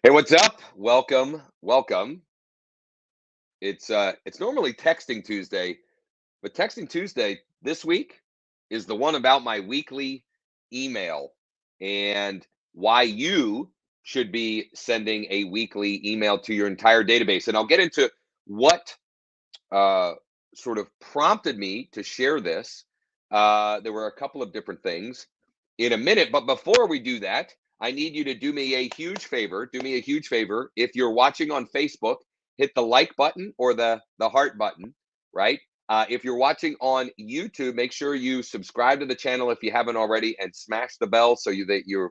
Hey, what's up? Welcome. It's normally Texting Tuesday, but Texting Tuesday this week is the one about my weekly email and why you should be sending a weekly email to your entire database. And I'll get into what uh, sort of prompted me to share this. There were a couple of different things in a minute, but before we do that, I need you to do me a huge favor. Do me a huge favor. If you're watching on Facebook, hit the like button or the heart button, right? If you're watching on YouTube, make sure you subscribe to the channel if you haven't already, and smash the bell so that you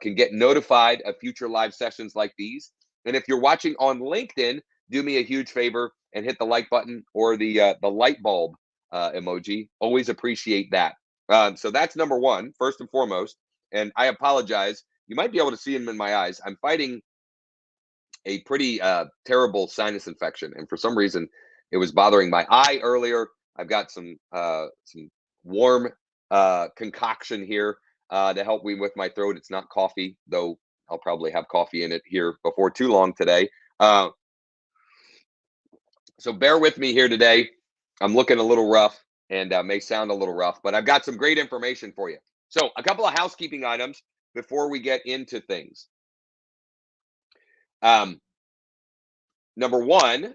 can get notified of future live sessions like these. And if you're watching on LinkedIn, do me a huge favor and hit the like button or the light bulb emoji. Always appreciate that. So that's number one, first and foremost. And I apologize. You might be able to see them in my eyes. I'm fighting a pretty terrible sinus infection, and for some reason, it was bothering my eye earlier. I've got some warm concoction here to help me with my throat. It's not coffee, though. I'll probably have coffee in it here before too long today. So bear with me here today. I'm looking a little rough and may sound a little rough, but I've got some great information for you. So a couple of housekeeping items before we get into things. Um, number one,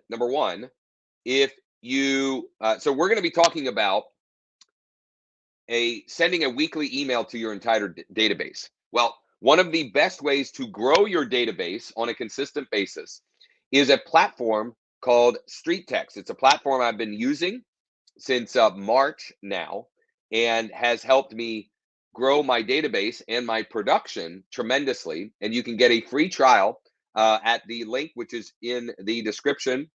if you, so we're going to be talking about sending a weekly email to your entire database. Well, one of the best ways to grow your database on a consistent basis is a platform called Street Text. It's a platform I've been using since March now, and has helped me grow my database and my production tremendously. And you can get a free trial at the link, which is in the description,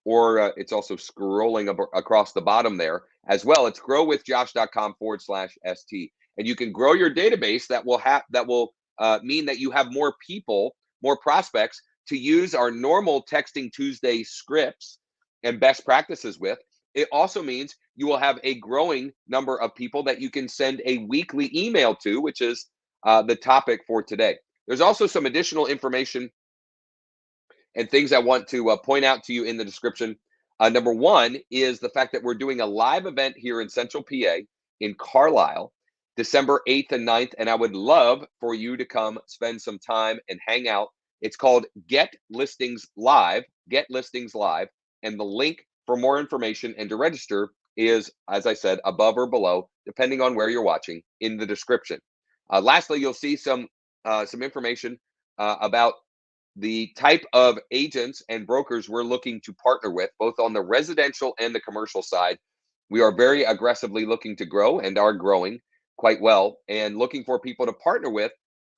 or it's also scrolling across the bottom there as well. It's growwithjosh.com/ST. And you can grow your database that will mean that you have more people, more prospects to use our normal Texting Tuesday scripts and best practices with. It also means you will have a growing number of people that you can send a weekly email to, which is the topic for today. There's also some additional information and things I want to point out to you in the description. Number one is the fact that we're doing a live event here in Central PA in Carlisle, December 8th and 9th, and I would love for you to come spend some time and hang out. It's called Get Listings Live, and the link for more information and to register is, as I said, above or below, depending on where you're watching, in the description. Lastly, you'll see some information about the type of agents and brokers we're looking to partner with, both on the residential and the commercial side. We are very aggressively looking to grow and are growing quite well, and looking for people to partner with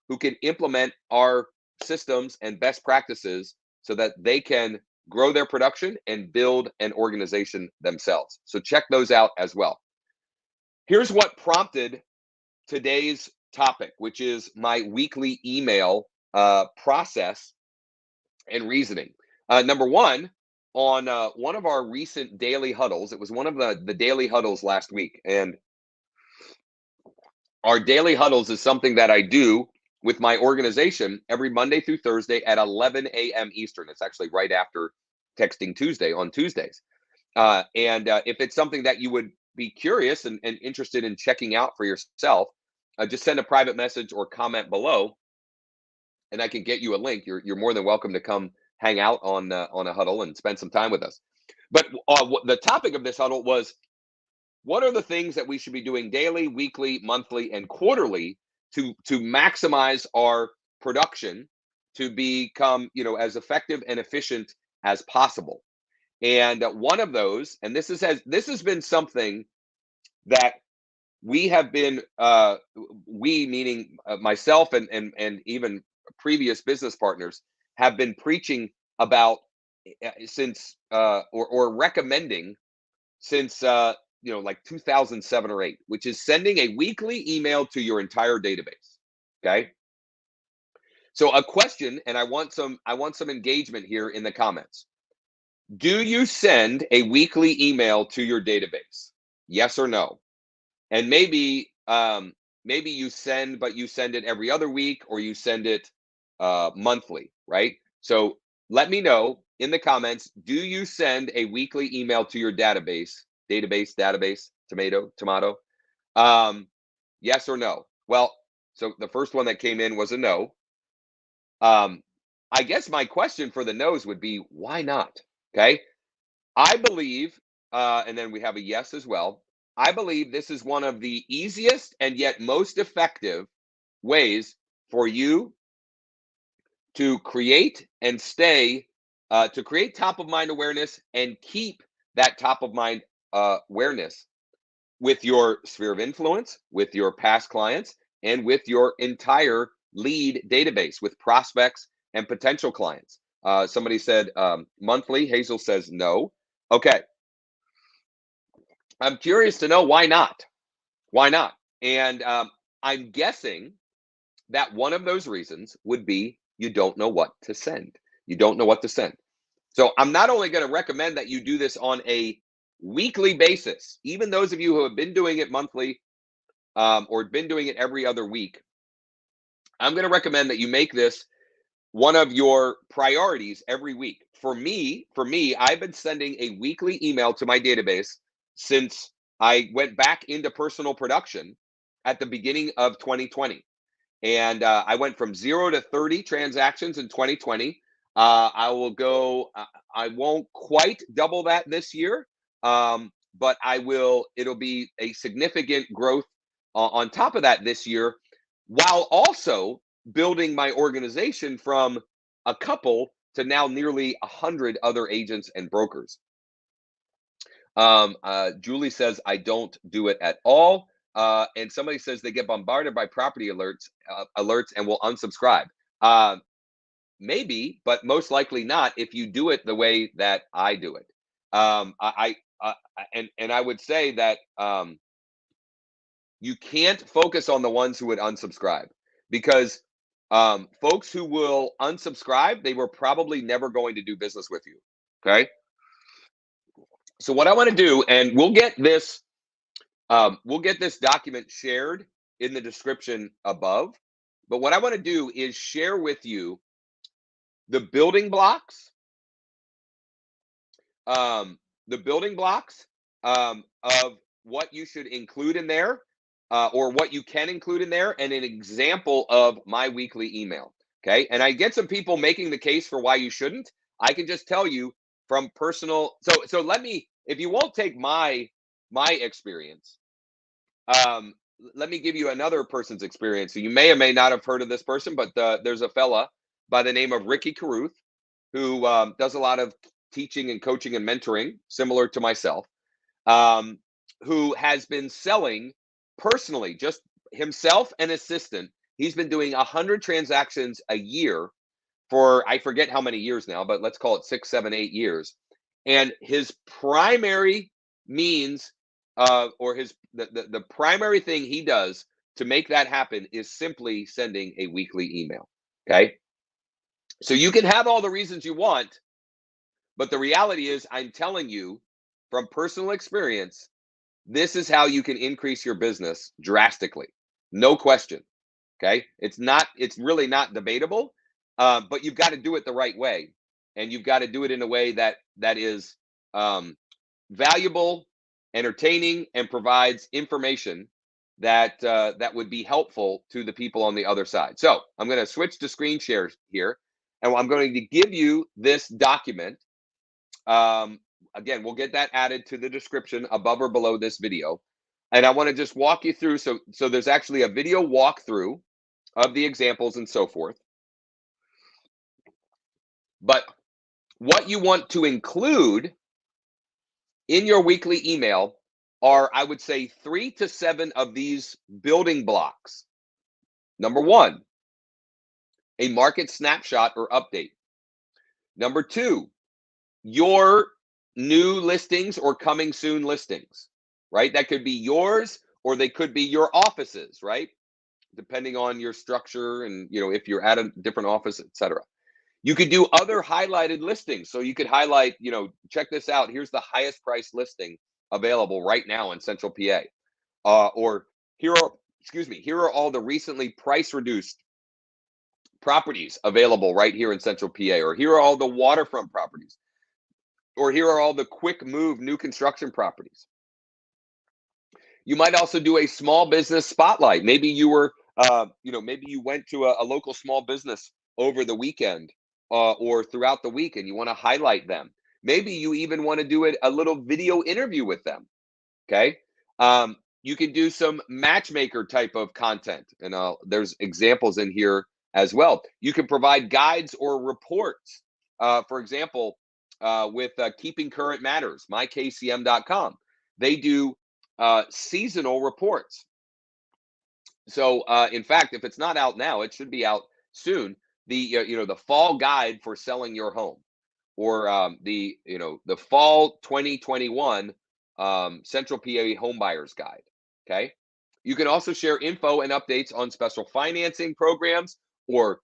who can implement our systems and best practices so that they can grow their production and build an organization themselves. So check those out as well. Here's what prompted today's topic, which is my weekly email process and reasoning. Number one, on one of our recent daily huddles, it was one of the daily huddles last week. And our daily huddles is something that I do with my organization every Monday through Thursday at 11 a.m. Eastern. It's actually right after Texting Tuesday on Tuesdays. And if it's something that you would be curious and interested in checking out for yourself, just send a private message or comment below, and I can get you a link. You're more than welcome to come hang out on a huddle and spend some time with us. But the topic of this huddle was, what are the things that we should be doing daily, weekly, monthly, and quarterly to maximize our production to become, as effective and efficient as possible? And one of those, and this has been something that we have been, we meaning myself and even previous business partners, have been preaching about since or recommending since like 2007 or 8, which is sending a weekly email to your entire database. Okay. So a question, and I want some engagement here in the comments. Do you send a weekly email to your database? Yes or no? And maybe you send, but you send it every other week, or you send it monthly, right? So let me know in the comments, do you send a weekly email to your database, tomato? Yes or no? Well, so the first one that came in was a no. Um, I guess my question for the no's would be, why not? Okay. I believe, and then we have a yes as well. I believe this is one of the easiest and yet most effective ways for you to create and stay, to create top of mind awareness and keep that top of mind awareness with your sphere of influence, with your past clients, and with your entire lead database with prospects and potential clients. Somebody said monthly. Hazel says no. Okay. I'm curious to know why not? Why not? And I'm guessing that one of those reasons would be you don't know what to send. You don't know what to send. So I'm not only going to recommend that you do this on a weekly basis, even those of you who have been doing it monthly or been doing it every other week, I'm going to recommend that you make this one of your priorities every week. For me, I've been sending a weekly email to my database since I went back into personal production at the beginning of 2020. And I went from 0 to 30 transactions in 2020. I will go, I won't quite double that this year, but I will, it'll be a significant growth on top of that this year, while also building my organization from a couple to now nearly 100 other agents and brokers. Julie says, I don't do it at all. And somebody says they get bombarded by property alerts and will unsubscribe. Maybe, but most likely not if you do it the way that I do it. And I would say that you can't focus on the ones who would unsubscribe, because folks who will unsubscribe, they were probably never going to do business with you. Okay. So what I want to do, and we'll get this document shared in the description above. But what I want to do is share with you the building blocks, um, the building blocks of what you should include in there, or what you can include in there, and an example of my weekly email. Okay. And I get some people making the case for why you shouldn't. I can just tell you from personal. So let me, if you won't take my experience, um, let me give you another person's experience. So you may or may not have heard of this person, but there's a fella by the name of Ricky Caruth who does a lot of teaching and coaching and mentoring, similar to myself, um, who has been selling personally, just himself and assistant. He's been doing 100 transactions a year for, I forget how many years now, but let's call it 6, 7, 8 years. And his primary means, or the primary thing he does to make that happen is simply sending a weekly email. Okay. So you can have all the reasons you want, but the reality is, I'm telling you from personal experience, this is how you can increase your business drastically. No question. Okay. It's really not debatable, but you've got to do it the right way. And you've got to do it in a way that is um, valuable, entertaining, and provides information that would be helpful to the people on the other side. So I'm going to switch to screen shares here, and I'm going to give you this document. Again, we'll get that added to the description above or below this video. And I want to just walk you through. So there's actually a video walkthrough of the examples and so forth. But what you want to include in your weekly email are, I would say, 3 to 7 of these building blocks. Number 1, a market snapshot or update. Number 2, your new listings or coming soon listings, right? That could be yours or they could be your offices, right? Depending on your structure and, if you're at a different office, etc. You could do other highlighted listings. So you could highlight, check this out. Here's the highest price listing available right now in Central PA. Or here are all the recently price reduced properties available right here in Central PA, or here are all the waterfront properties, or here are all the quick move new construction properties. You might also do a small business spotlight. Maybe you were, maybe you went to a local small business over the weekend or throughout the week, and you want to highlight them. Maybe you even want to do a little video interview with them. Okay. You can do some matchmaker type of content, and there's examples in here as well. You can provide guides or reports. For example, with Keeping Current Matters, mykcm.com, they do seasonal reports. So, in fact, if it's not out now, it should be out soon. The fall guide for selling your home, or the fall 2021 Central PA home buyers guide. Okay. You can also share info and updates on special financing programs or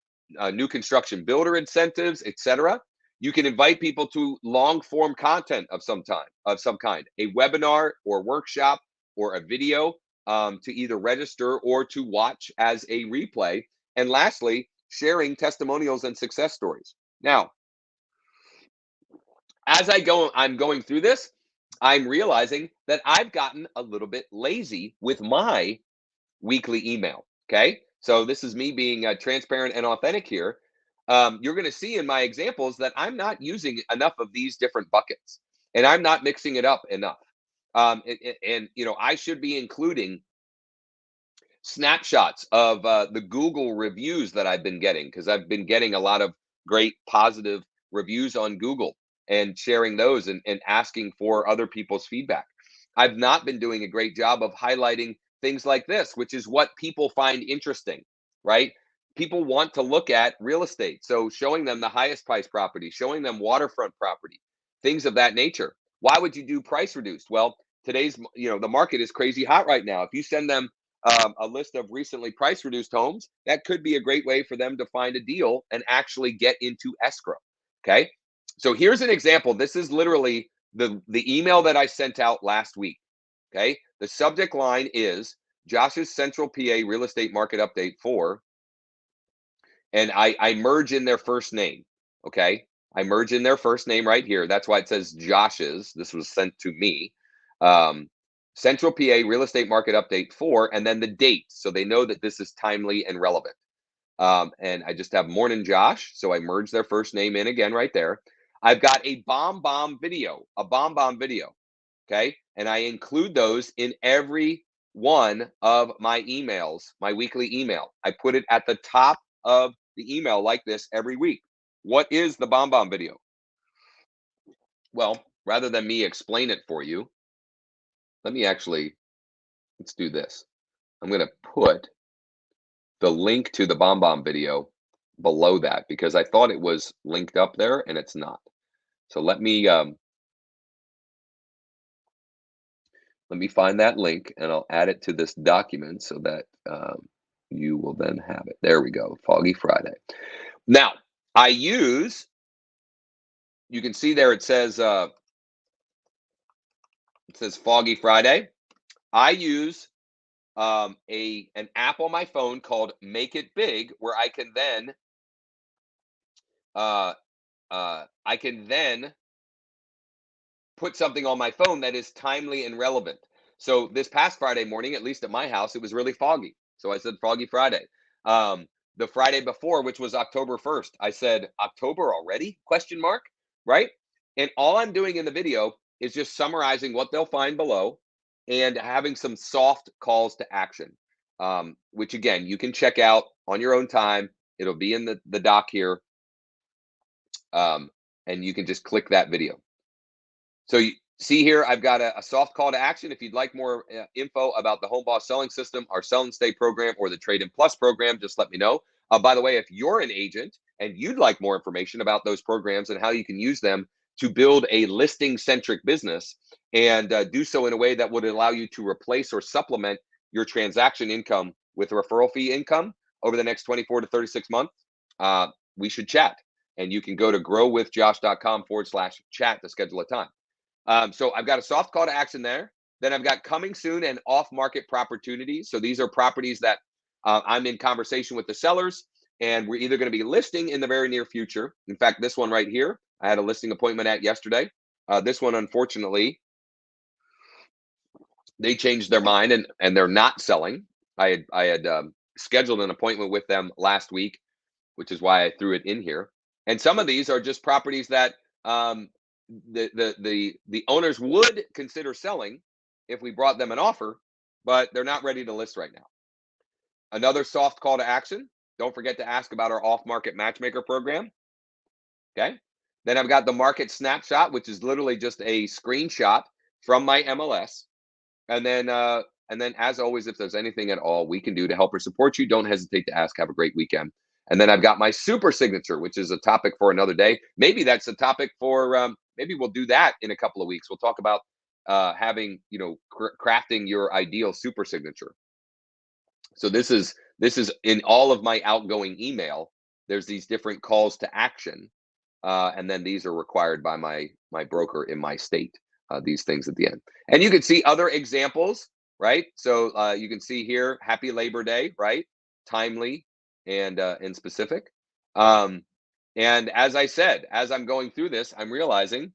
new construction builder incentives, etc. You can invite people to long form content of some kind, a webinar or workshop or a video, to either register or to watch as a replay. And lastly, sharing testimonials and success stories. Now, as I'm going through this, I'm realizing that I've gotten a little bit lazy with my weekly email. Okay. So this is me being transparent and authentic here. You're going to see in my examples that I'm not using enough of these different buckets, and I'm not mixing it up enough. I should be including snapshots of the Google reviews that I've been getting, because I've been getting a lot of great positive reviews on Google, and sharing those and asking for other people's feedback. I've not been doing a great job of highlighting things like this, which is what people find interesting, right? People want to look at real estate. So showing them the highest price property, showing them waterfront property, things of that nature. Why would you do price reduced? Well, the market is crazy hot right now. If you send them a list of recently price reduced homes, that could be a great way for them to find a deal and actually get into escrow. Okay. So here's an example. This is literally the email that I sent out last week. Okay. The subject line is Josh's Central PA real estate market update for, and I merge in their first name. Okay. I merge in their first name right here. That's why it says Josh's. This was sent to me. Um, Central PA real estate market update for, and then the date. So they know that this is timely and relevant. And I just have Morning Josh. So I merge their first name in again right there. I've got a bomb video. Okay. And I include those in every one of my emails, my weekly email. I put it at the top of the email like this every week. What is the bomb video? Well, rather than me explain it for you, let's do this. I'm going to put the link to the bomb video below that, because I thought it was linked up there and it's not. So let me find that link, and I'll add it to this document so that you will then have it. There we go. Foggy Friday. Now, you can see there it says Foggy Friday. I use an app on my phone called Make It Big, where I can then put something on my phone that is timely and relevant. So this past Friday morning, at least at my house, it was really foggy. So I said Foggy Friday. The Friday before, which was October 1st, I said October already? Question mark, right? And all I'm doing in the video is just summarizing what they'll find below and having some soft calls to action, which again, you can check out on your own time. It'll be in the doc here. And you can just click that video. So you see here, I've got a soft call to action. If you'd like more info about the Home Boss Selling System, our Sell and Stay program, or the Trade In Plus program, just let me know. By the way, if you're an agent and you'd like more information about those programs and how you can use them to build a listing-centric business and do so in a way that would allow you to replace or supplement your transaction income with referral fee income over the next 24 to 36 months, we should chat. And you can go to growwithjosh.com/chat to schedule a time. So I've got a soft call to action there. Then I've got coming soon and off-market opportunities. So these are properties that I'm in conversation with the sellers. and we're either going to be listing in the very near future. In fact, this one right here, I had a listing appointment at yesterday. This one, unfortunately, they changed their mind and they're not selling. I had scheduled an appointment with them last week, which is why I threw it in here. And some of these are just properties that the owners would consider selling if we brought them an offer, but they're not ready to list right now. Another soft call to action. Don't forget to ask about our off-market matchmaker program. Okay. Then I've got the market snapshot, which is literally just a screenshot from my MLS. And then as always, if there's anything at all we can do to help or support you, don't hesitate to ask. Have a great weekend. And then I've got my super signature, which is a topic for another day. Maybe that's a topic for maybe we'll do that in a couple of weeks. We'll talk about having, crafting your ideal super signature. So this is in all of my outgoing email. There's these different calls to action, and then these are required by my broker in my state. These things at the end, and you can see other examples, right? So you can see here, Happy Labor Day, right? Timely and specific. And as I said, as I'm going through this, I'm realizing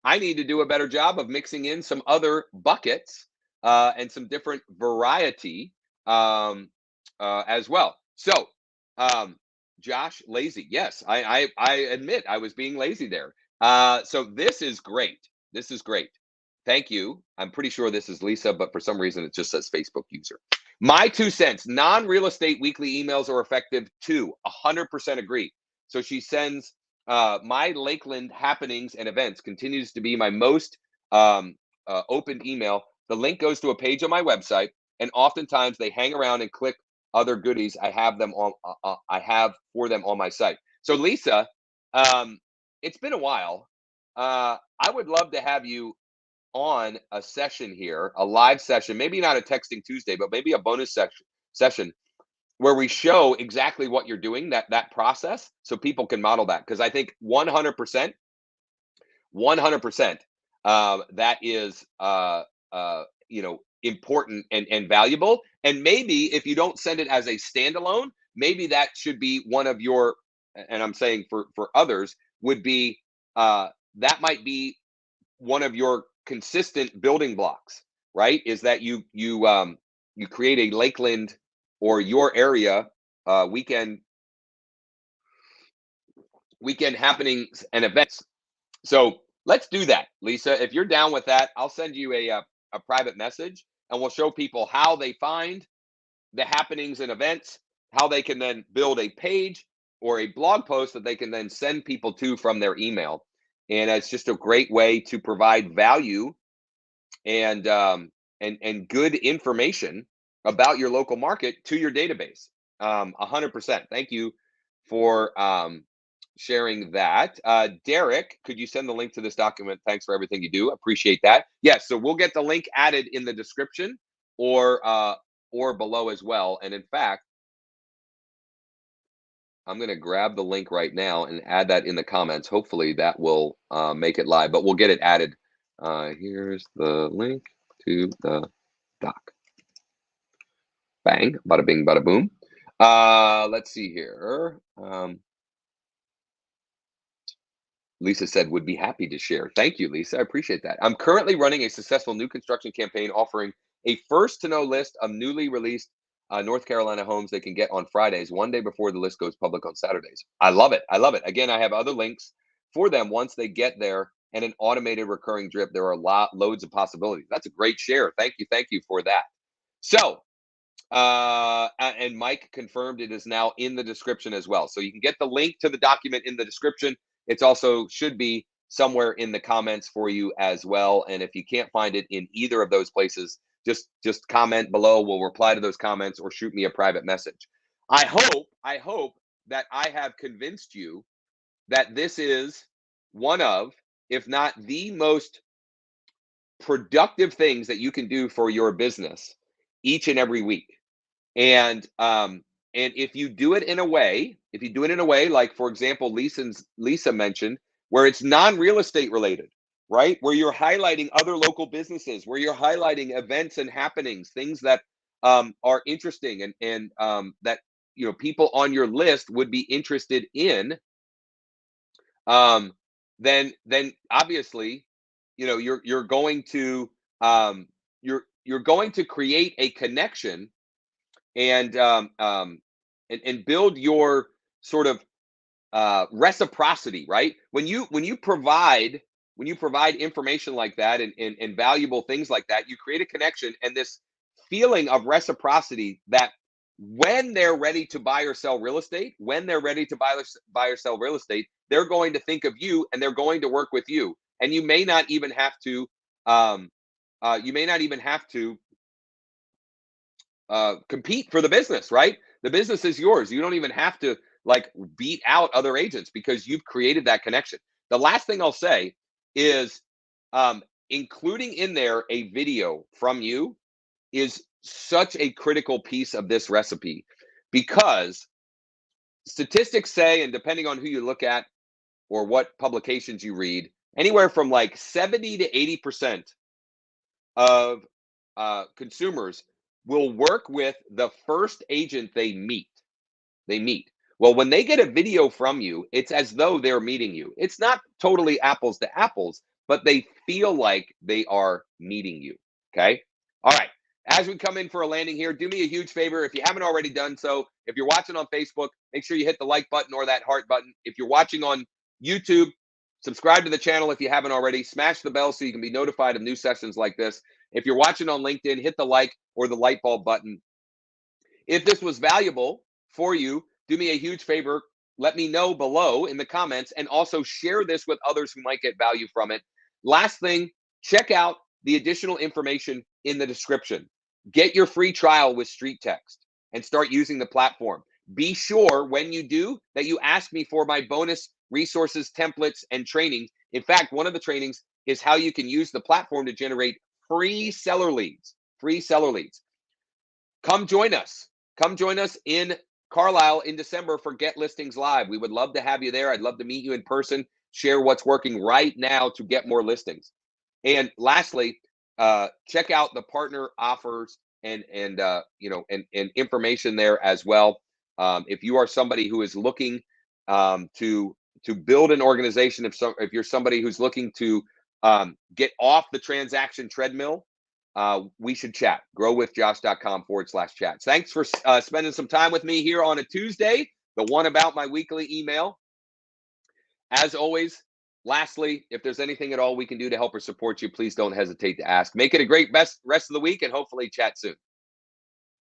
I need to do a better job of mixing in some other buckets and some different variety as well. So, Josh, lazy. Yes, I admit I was being lazy there. So this is great. This is great. Thank you. I'm pretty sure this is Lisa, but for some reason it just says Facebook user. My 2 cents, non-real estate weekly emails are effective too. 100% agree. So she sends my Lakeland happenings and events continues to be my most opened email. The link goes to a page on my website, and oftentimes they hang around and click other goodies I have for them on my site. So Lisa, it's been a while. I would love to have you on a session here, a live session, maybe not a texting Tuesday, but maybe a bonus session where we show exactly what you're doing, that process, so people can model that. Because I think 100%, that is important and valuable. And maybe if you don't send it as a standalone, maybe that should be one of your, and I'm saying for others, would be that might be one of your consistent building blocks, right? Is that you create a Lakeland or your area weekend happenings and events. So let's do that, Lisa. If you're down with that, I'll send you a private message, and we'll show people how they find the happenings and events, how they can then build a page or a blog post that they can then send people to from their email. And it's just a great way to provide value and good information about your local market to your database. 100%. Thank you for sharing that. Derek, could you send the link to this document? Thanks for everything you do. Appreciate that. Yes, so we'll get the link added in the description or below as well. And in fact, I'm going to grab the link right now and add that in the comments. Hopefully that will make it live, but we'll get it added. Here's the link to the doc. Bang, bada bing, bada boom. Let's see here. Lisa said, would be happy to share. Thank you, Lisa. I appreciate that. I'm currently running a successful new construction campaign offering a first to know list of newly released North Carolina homes they can get on Fridays, one day before the list goes public on Saturdays. I love it. I love it. Again, I have other links for them once they get there, and an automated recurring drip. There are loads of possibilities. That's a great share. Thank you for that. So, and Mike confirmed it is now in the description as well. So you can get the link to the document in the description. It's also should be somewhere in the comments for you as well. And if you can't find it in either of those places, just comment below. We'll reply to those comments or shoot me a private message. I hope that I have convinced you that this is one of, if not the most productive things that you can do for your business each and every week. And if you do it in a way, like, for example, Lisa mentioned, where it's non-real estate related, right? Where you're highlighting other local businesses, where you're highlighting events and happenings, things that are interesting and that people on your list would be interested in, um, then obviously, you're going to you're going to create a connection, and and build your sort of reciprocity, right? When you provide information like that, and valuable things like that, you create a connection and this feeling of reciprocity, that when they're ready to buy or sell real estate, they're going to think of you and they're going to work with you. And um, you may not even have to compete for the business, right? The business is yours. You don't even have to like beat out other agents because you've created that connection. The last thing I'll say is, including in there a video from you is such a critical piece of this recipe, because statistics say, and depending on who you look at or what publications you read, anywhere from like 70 to 80% of consumers will work with the first agent they meet. Well, when they get a video from you, it's as though they're meeting you. It's not totally apples to apples, but they feel like they are meeting you. Okay. All right. As we come in for a landing here, do me a huge favor. If you haven't already done so, if you're watching on Facebook, make sure you hit the like button or that heart button. If you're watching on YouTube, subscribe to the channel if you haven't already. Smash the bell so you can be notified of new sessions like this. If you're watching on LinkedIn, hit the like or the light bulb button. If this was valuable for you, do me a huge favor. Let me know below in the comments, and also share this with others who might get value from it. Last thing, check out the additional information in the description. Get your free trial with Street Text and start using the platform. Be sure when you do that you ask me for my bonus resources, templates, and trainings. In fact, one of the trainings is how you can use the platform to generate free seller leads. Free seller leads. Come join us. Come join us in Carlisle in December for Get Listings Live. We would love to have you there. I'd love to meet you in person, share what's working right now to get more listings. And lastly, check out the partner offers and information there as well. If you are somebody who is looking to build an organization, if you're somebody who's looking to get off the transaction treadmill, we should chat. growwithjosh.com/chat. Thanks for spending some time with me here on a Tuesday, the one about my weekly email. As always, lastly, if there's anything at all we can do to help or support you, please don't hesitate to ask. Make it a great best rest of the week, and hopefully chat soon.